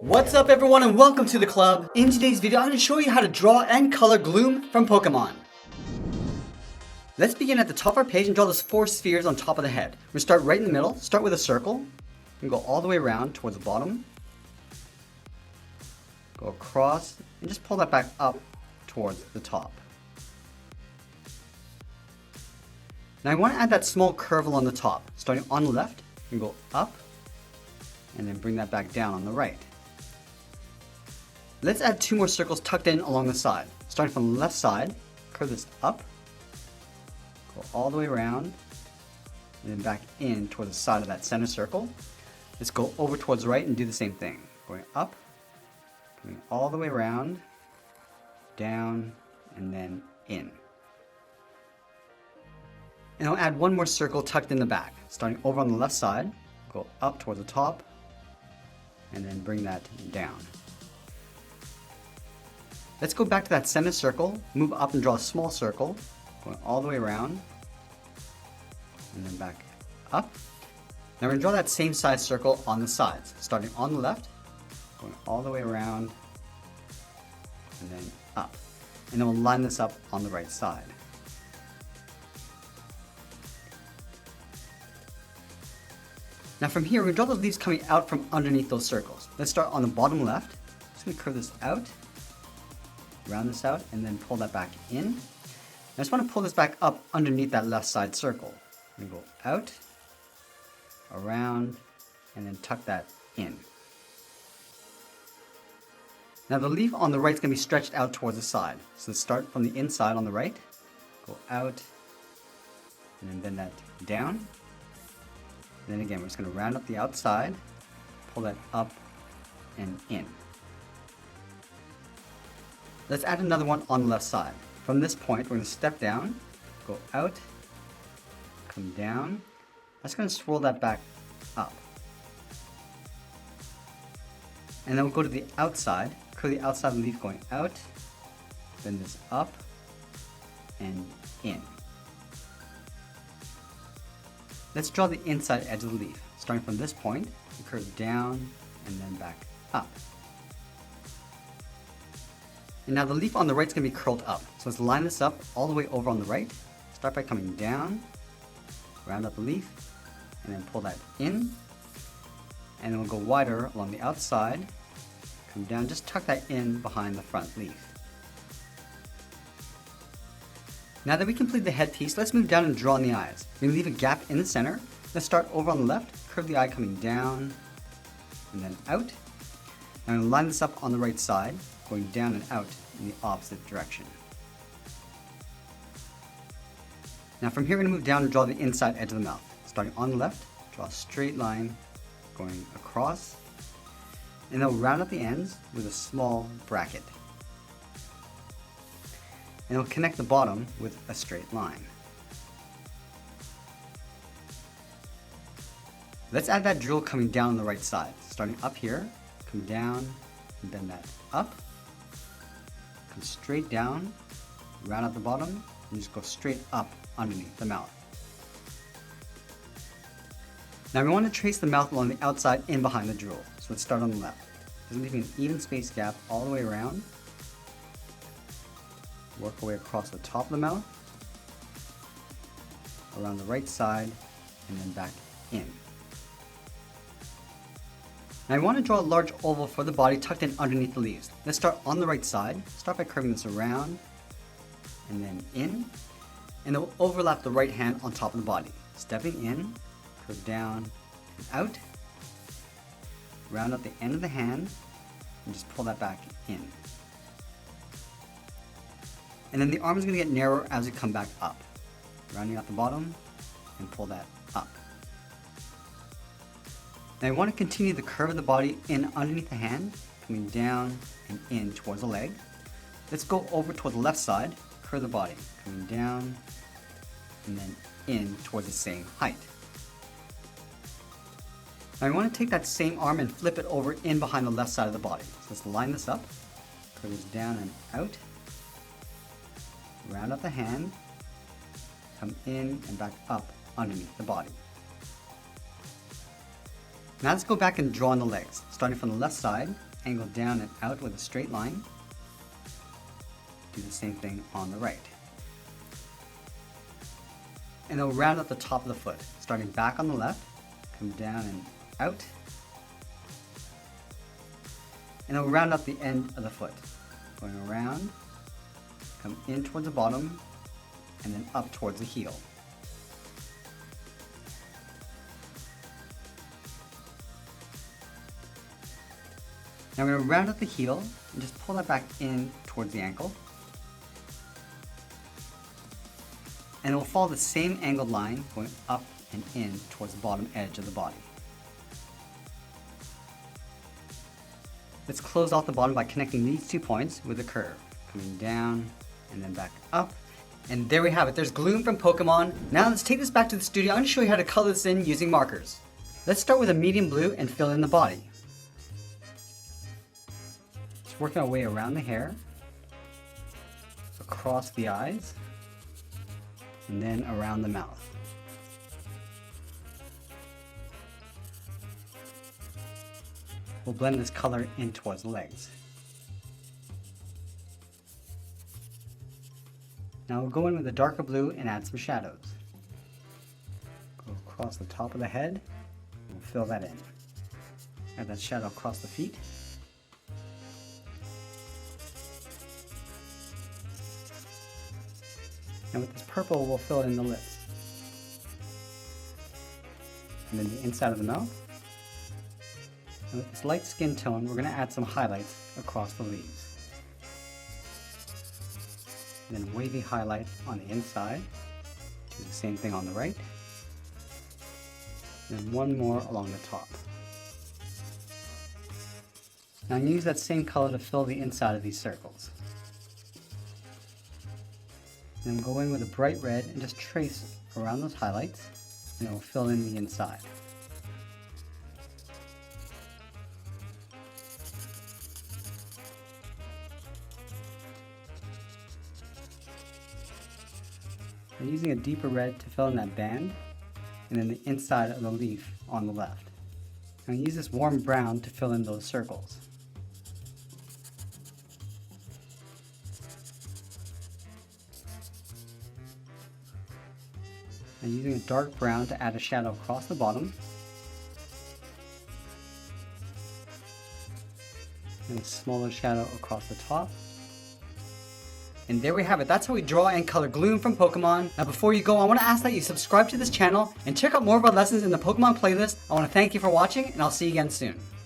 What's up everyone and welcome to the club. In today's video I'm going to show you how to draw and color Gloom from Pokemon. Let's begin at the top of our page and draw those 4 spheres on top of the head. We're going to start right in the middle, start with a circle, and go all the way around towards the bottom. Go across and just pull that back up towards the top. Now I want to add that small curve along the top. Starting on the left, and go up, and then bring that back down on the right. Let's add 2 more circles tucked in along the side. Starting from the left side, curve this up, go all the way around, and then back in toward the side of that center circle. Let's go over towards the right and do the same thing. Going up, coming all the way around, down, and then in. And I'll add 1 more circle tucked in the back. Starting over on the left side, go up towards the top, and then bring that down. Let's go back to that center circle, move up and draw a small circle, going all the way around, and then back up. Now we're going to draw that same size circle on the sides, starting on the left, going all the way around, and then up. And then we'll line this up on the right side. Now from here, we're going to draw those leaves coming out from underneath those circles. Let's start on the bottom left. Just going to curve this out, round this out, and then pull that back in. I just want to pull this back up underneath that left side circle. I'm going to go out, around, and then tuck that in. Now the leaf on the right is going to be stretched out towards the side. So let's start from the inside on the right, go out, and then bend that down. And then again, we're just going to round up the outside, pull that up and in. Let's add another one on the left side. From this point, we're going to step down, go out, come down. I'm just going to swirl that back up. And then we'll go to the outside, curve the outside of the leaf going out, bend this up and in. Let's draw the inside edge of the leaf. Starting from this point, we curve down and then back up. And now the leaf on the right is going to be curled up. So let's line this up all the way over on the right. Start by coming down, round up the leaf, and then pull that in. And then we'll go wider along the outside, come down, just tuck that in behind the front leaf. Now that we complete the headpiece, let's move down and draw in the eyes. We're going to leave a gap in the center. Let's start over on the left, curve the eye coming down, and then out. Now I'm going to line this up on the right side, going down and out in the opposite direction. Now from here we're going to move down and draw the inside edge of the mouth. Starting on the left, draw a straight line going across, and then we'll round up the ends with a small bracket. And we'll connect the bottom with a straight line. Let's add that drill coming down on the right side. Starting up here, come down, and bend that up. Come straight down, round out the bottom, and just go straight up underneath the mouth. Now we want to trace the mouth along the outside in behind the drill. So let's start on the left. Just leaving an even space gap all the way around. Work our way across the top of the mouth, around the right side, and then back in. Now I want to draw a large oval for the body tucked in underneath the leaves. Let's start on the right side. Start by curving this around, and then in, and then we'll overlap the right hand on top of the body. Stepping in, curve down, and out, round up the end of the hand, and just pull that back in. And then the arm is going to get narrower as we come back up. Rounding out the bottom and pull that up. Now I want to continue the curve of the body in underneath the hand, coming down and in towards the leg. Let's go over toward the left side, curve the body, coming down and then in towards the same height. Now I want to take that same arm and flip it over in behind the left side of the body. So let's line this up, curve this down and out. Round up the hand, come in and back up underneath the body. Now let's go back and draw on the legs. Starting from the left side, angle down and out with a straight line. Do the same thing on the right. And then we'll round up the top of the foot, starting back on the left, come down and out. And then we'll round up the end of the foot, going around, come in towards the bottom, and then up towards the heel. Now we're going to round up the heel and just pull that back in towards the ankle. And it will follow the same angled line going up and in towards the bottom edge of the body. Let's close off the bottom by connecting these 2 points with a curve, coming down and then back up. And there we have it. There's Gloom from Pokemon. Now let's take this back to the studio. I'm going to show you how to color this in using markers. Let's start with a medium blue and fill in the body. Just working our way around the hair, across the eyes, and then around the mouth. We'll blend this color in towards the legs. Now we'll go in with a darker blue and add some shadows. Go across the top of the head, and we'll fill that in. Add that shadow across the feet. And with this purple, we'll fill in the lips. And then the inside of the mouth. And with this light skin tone, we're going to add some highlights across the leaves. And then wavy highlight on the inside. Do the same thing on the right. And then one more along the top. Now use that same color to fill the inside of these circles. Then go in with a bright red and just trace around those highlights, and it will fill in the inside. I'm using a deeper red to fill in that band, and then the inside of the leaf on the left. I'm going to use this warm brown to fill in those circles. I'm using a dark brown to add a shadow across the bottom, and a smaller shadow across the top. And there we have it. That's how we draw and color Gloom from Pokemon. Now before you go, I want to ask that you subscribe to this channel and check out more of our lessons in the Pokemon playlist. I want to thank you for watching, and I'll see you again soon.